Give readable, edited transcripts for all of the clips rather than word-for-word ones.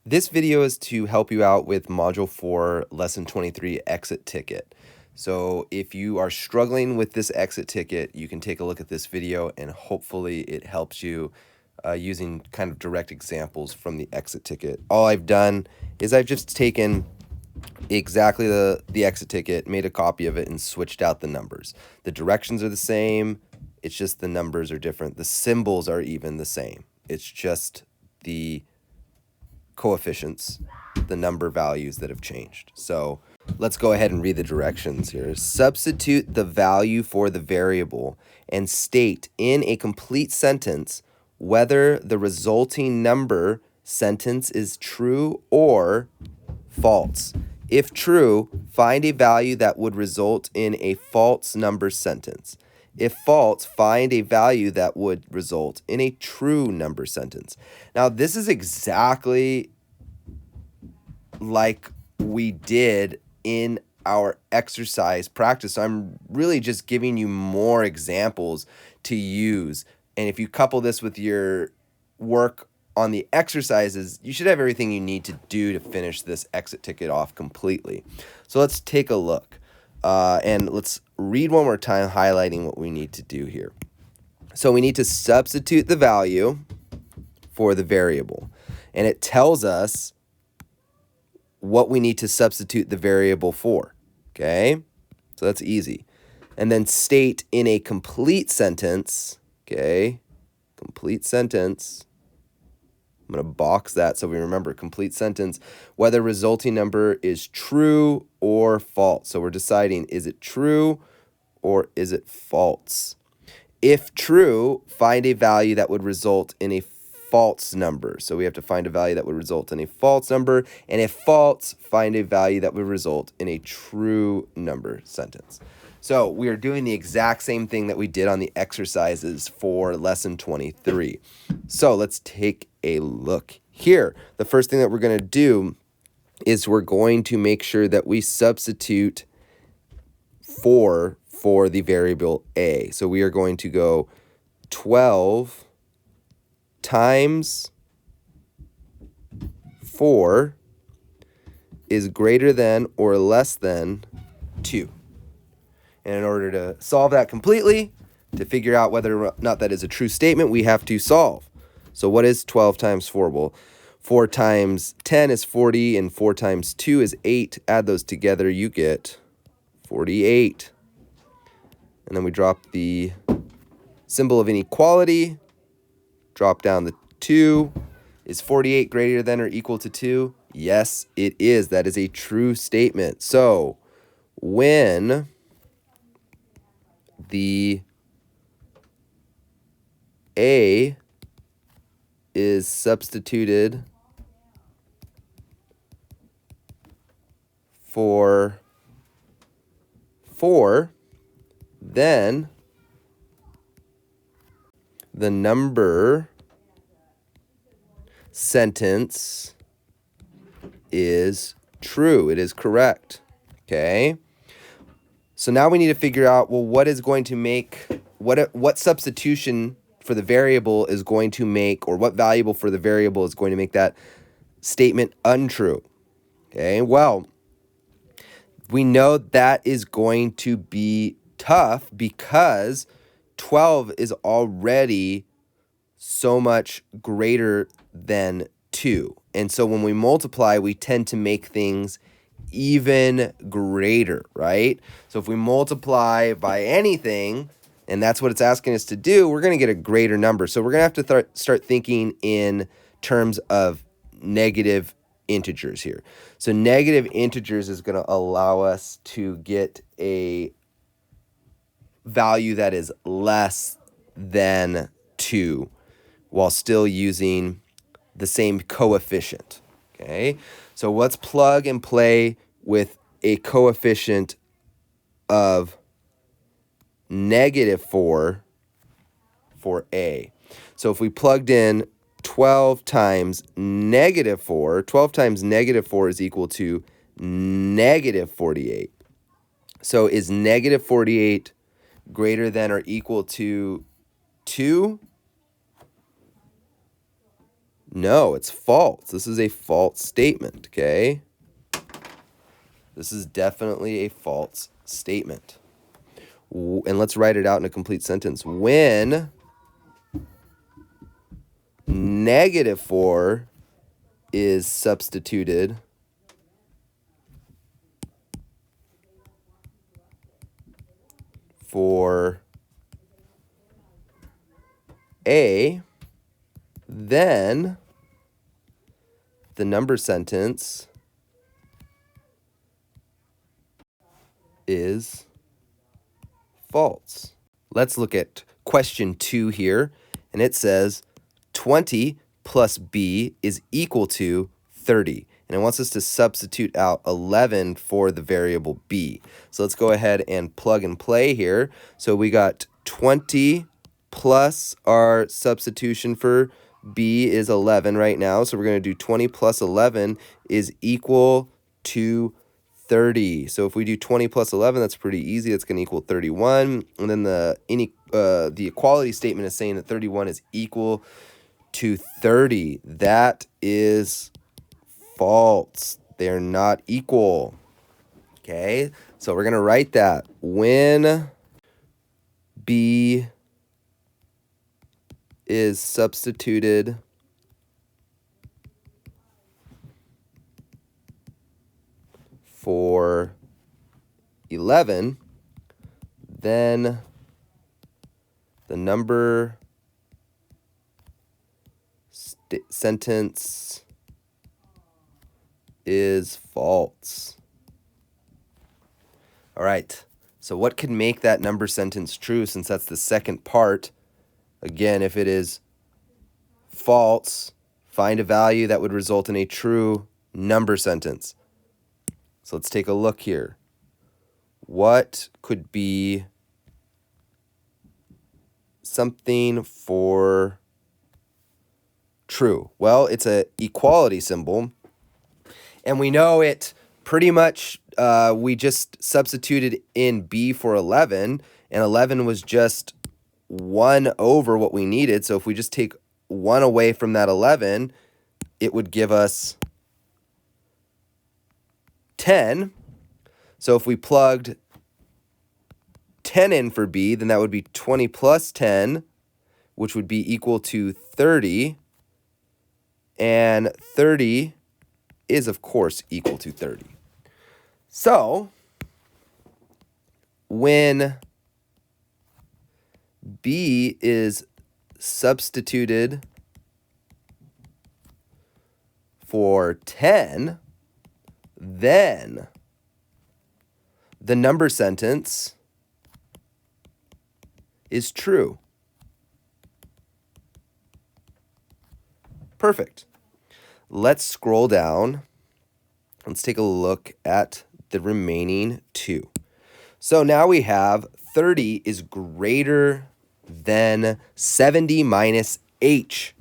This video is to help you out with Module 4, Lesson 23, Exit Ticket. So if you are struggling with this exit ticket, you can take a look at this video and hopefully it helps you using kind of direct examples from the exit ticket. All I've done is I've just taken exactly the exit ticket, made a copy of it, and switched out the numbers. The directions are the same, it's just the numbers are different. The symbols are even the same. It's just the coefficients, the number values that have changed. So let's go ahead and read the directions here. Substitute the value for the variable and state in a complete sentence whether the resulting number sentence is true or false. If true, find a value that would result in a false number sentence. If false, find a value that would result in a true number sentence. Now, this is exactly like we did in our exercise practice. So I'm really just giving you more examples to use. And if you couple this with your work on the exercises, you should have everything you need to do to finish this exit ticket off completely. So let's take a look. And let's read one more time, highlighting what we need to do here. So we need to substitute the value for the variable. And it tells us what we need to substitute the variable for. Okay? So that's easy. And then state in a complete sentence, okay? Complete sentence. I'm going to box that so we remember complete sentence, whether resulting number is true or false. So we're deciding, is it true or is it false? If true, find a value that would result in a false number. So we have to find a value that would result in a false number. And if false, find a value that would result in a true number sentence. So we are doing the exact same thing that we did on the exercises for lesson 23. So let's take a look here. The first thing that we're going to do is we're going to make sure that we substitute for the variable a. So we are going to go 12 times 4 is greater than or less than 2. And in order to solve that completely, to figure out whether or not that is a true statement, we have to solve. So what is 12 times 4? Well, 4 times 10 is 40, and 4 times 2 is 8. Add those together, you get 48. And then we drop the symbol of inequality, drop down the 2. Is 48 greater than or equal to 2? Yes, it is. That is a true statement. So when the a is substituted for 4, then the number sentence is true. It is correct. Okay? So now we need to figure out, well, what is going to make, what substitution for the variable is going to make, or what variable for the variable is going to make that statement untrue. Okay, well, we know that is going to be tough because 12 is already so much greater than 2. And so when we multiply, we tend to make things even greater, right? So if we multiply by anything, and that's what it's asking us to do, we're going to get a greater number. So we're going to have to start thinking in terms of negative integers here. So negative integers is going to allow us to get a value that is less than 2 while still using the same coefficient. Okay, so let's plug and play with a coefficient of -4 for a. So if we plugged in 12 times -4, 12 times -4 is equal to -48. So is -48 greater than or equal to 2? No, it's false. This is a false statement, okay? This is definitely a false statement. And let's write it out in a complete sentence. When -4 is substituted for A, then the number sentence is false. Let's look at question 2 here, and it says 20 plus B is equal to 30. And it wants us to substitute out 11 for the variable B. So let's go ahead and plug and play here. So we got 20 plus our substitution for B is 11 right now. So we're going to do 20 plus 11 is equal to 30. So if we do 20 plus 11, that's pretty easy. That's going to equal 31. And then the equality statement is saying that 31 is equal to 30. That is false. They're not equal. Okay, so we're going to write that. When B is substituted for 11, then the number sentence is false. All right, so what could make that number sentence true, since that's the second part? Again, if it is false, find a value that would result in a true number sentence. So let's take a look here. What could be something for true? Well, it's an equality symbol, and we know it pretty much. We just substituted in B for 11, and 11 was just 1 over what we needed. So if we just take 1 away from that 11, it would give us 10. So if we plugged 10 in for B, then that would be 20 plus 10, which would be equal to 30. And 30 is, of course, equal to 30. So when B is substituted for 10, then the number sentence is true. Perfect. Let's scroll down. Let's take a look at the remaining 2. So now we have 30 is greater than 70 minus H.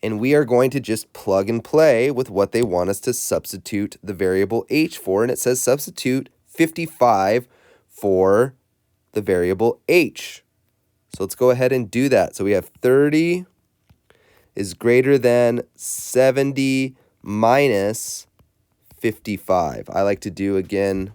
And we are going to just plug and play with what they want us to substitute the variable H for. And it says substitute 55 for the variable H. So let's go ahead and do that. So we have 30 is greater than 70 minus 55. I like to do, again,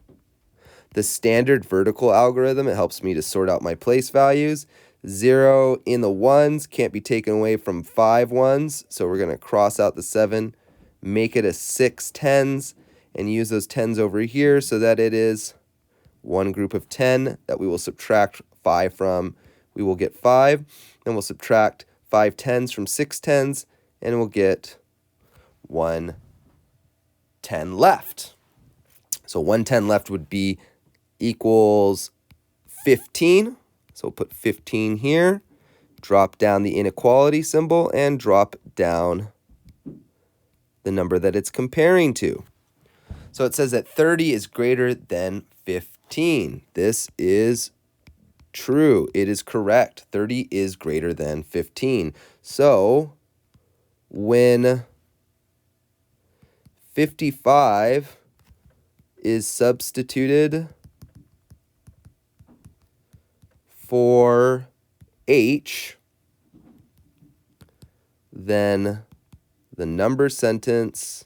the standard vertical algorithm. It helps me to sort out my place values. 0 in the ones can't be taken away from 5 ones. So we're going to cross out the 7, make it a 6 tens, and use those 10s over here so that it is one group of 10 that we will subtract 5 from. We will get 5. Then we'll subtract 5 tens from 6 tens, and we'll get 1 10 left. So 1 10 left would be equals 15. So we'll put 15 here, drop down the inequality symbol, and drop down the number that it's comparing to. So it says that 30 is greater than 15. This is true. It is correct. 30 is greater than 15. So when 55 is substituted for H, then the number sentence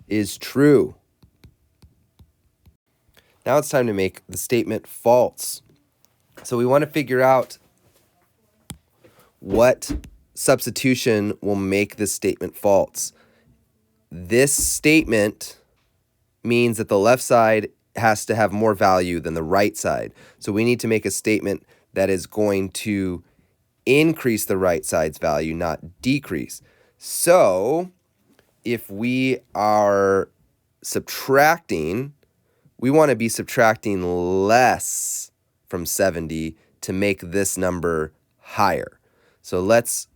is true. Now it's time to make the statement false. So we want to figure out what substitution will make this statement false. This statement means that the left side has to have more value than the right side. So we need to make a statement that is going to increase the right side's value, not decrease. So if we are subtracting, we want to be subtracting less from 70 to make this number higher. So let's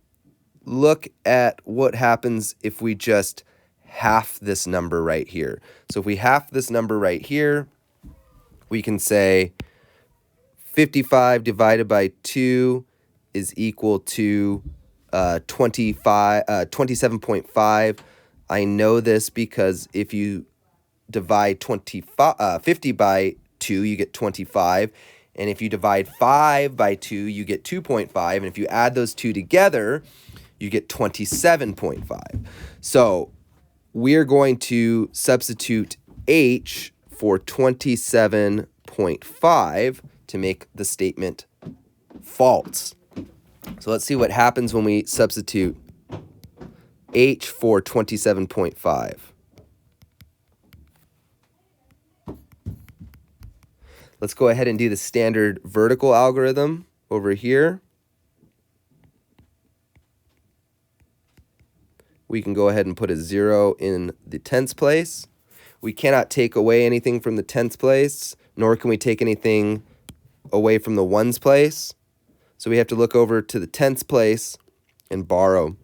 look at what happens if we just half this number right here. So if we half this number right here, we can say 55 divided by 2 is equal to 27.5. I know this because if you divide 50 by 2, you get 25. And if you divide 5 by 2, you get 2.5. And if you add those two together, you get 27.5. So we're going to substitute H for 27.5 to make the statement false. So let's see what happens when we substitute H for 27.5. Let's go ahead and do the standard vertical algorithm over here. We can go ahead and put a 0 in the tens place. We cannot take away anything from the tens place, nor can we take anything away from the ones place. So we have to look over to the tens place and borrow.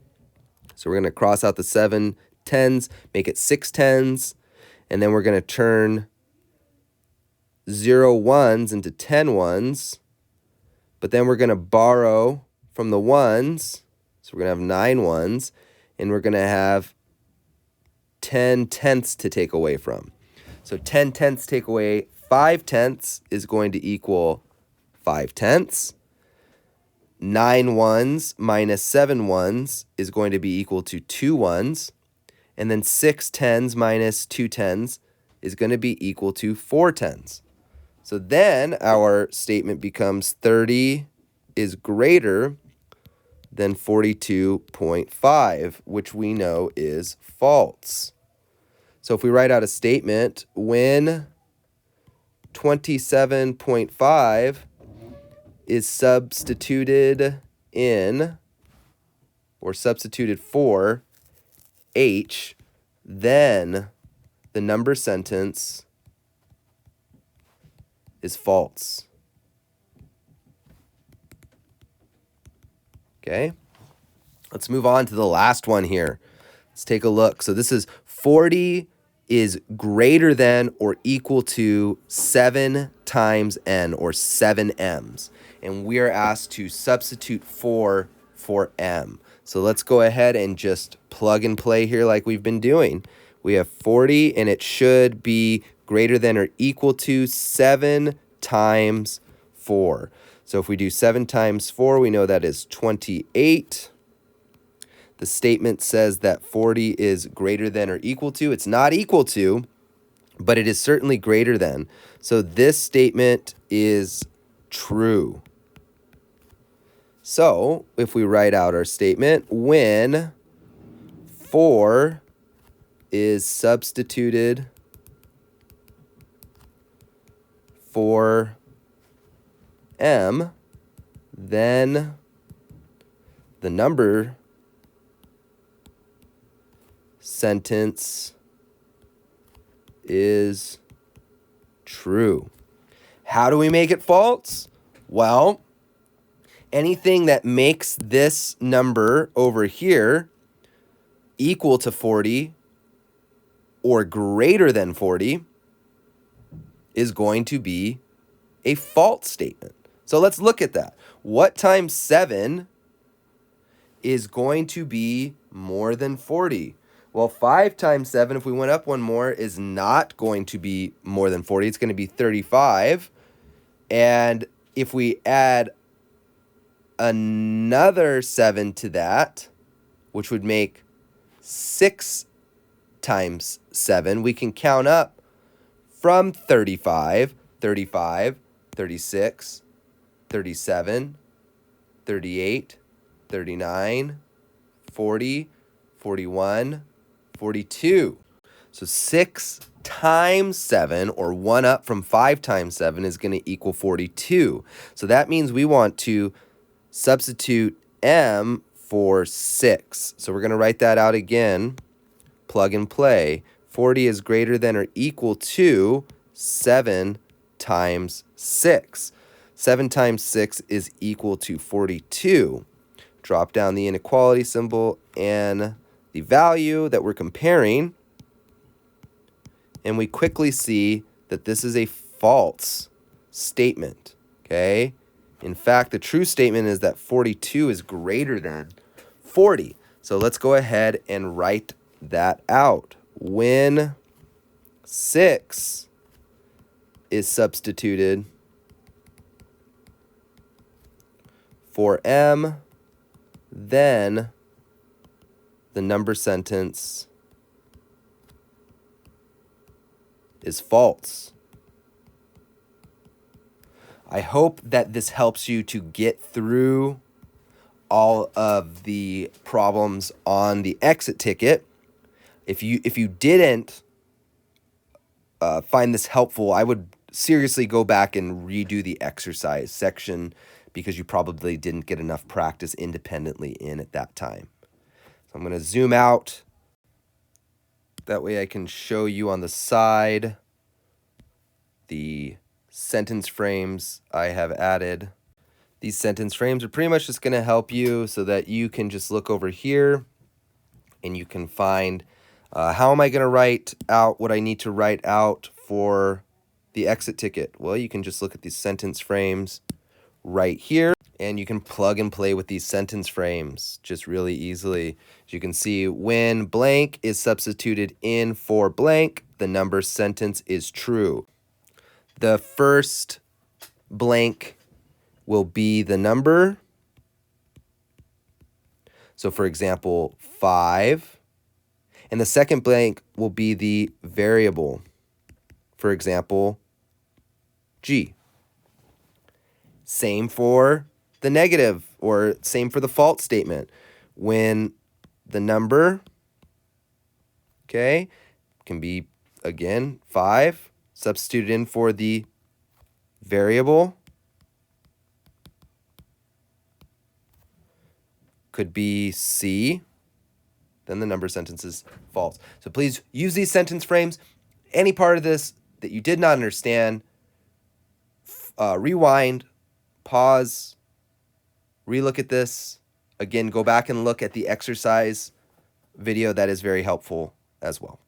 So we're going to cross out the 7 tens, make it 6 tens, and then we're going to turn 0 ones into 10 ones, but then we're going to borrow from the ones, so we're going to have 9 ones, and we're going to have 10 tenths to take away from. So 10 tenths take away 5 tenths is going to equal 5 tenths. 9 ones minus 7 ones is going to be equal to 2 ones. And then 6 tens minus 2 tens is going to be equal to 4 tens. So then our statement becomes 30 is greater than 42.5, which we know is false. So if we write out a statement, when 27.5 is substituted in or substituted for H, then the number sentence is false. Okay, let's move on to the last one here. Let's take a look. So this is 40 is greater than or equal to 7 times n, or 7 m's. And we are asked to substitute 4 for m. So let's go ahead and just plug and play here like we've been doing. We have 40, and it should be greater than or equal to 7 times 4. So if we do 7 times 4, we know that is 28. The statement says that 40 is greater than or equal to. It's not equal to, but it is certainly greater than. So this statement is true. So if we write out our statement, when 4 is substituted for m, then the number sentence is true. How do we make it false? Well, anything that makes this number over here equal to 40 or greater than 40 is going to be a false statement. So let's look at that. What times 7 is going to be more than 40? Well, 5 times 7, if we went up one more, is not going to be more than 40. It's going to be 35. And if we add another 7 to that, which would make 6 times 7. We can count up from 35, 35, 36, 37, 38, 39, 40, 41, 42. So 6 times 7, or 1 up from 5 times 7, is going to equal 42. So that means we want to substitute m for 6. So we're going to write that out again. Plug and play. 40 is greater than or equal to 7 times 6. 7 times 6 is equal to 42. Drop down the inequality symbol and the value that we're comparing, and we quickly see that this is a false statement, okay? In fact, the true statement is that 42 is greater than 40. So let's go ahead and write that out. When 6 is substituted for m, then the number sentence is false. I hope that this helps you to get through all of the problems on the exit ticket. If you didn't find this helpful, I would seriously go back and redo the exercise section, because you probably didn't get enough practice independently in at that time. So I'm going to zoom out. That way I can show you on the side the sentence frames I have added. These sentence frames are pretty much just going to help you so that you can just look over here and you can find how am I going to write out what I need to write out for the exit ticket. Well, you can just look at these sentence frames right here, and you can plug and play with these sentence frames just really easily. As you can see, when blank is substituted in for blank, the number sentence is true. The first blank will be the number. So for example, 5. And the second blank will be the variable. For example, G. Same for the negative, or same for the false statement. When the number, okay, can be, again, 5, substituted in for the variable, could be C, then the number sentence is false. So please use these sentence frames. Any part of this that you did not understand, rewind, pause, relook at this. Again, go back and look at the exercise video. That is very helpful as well.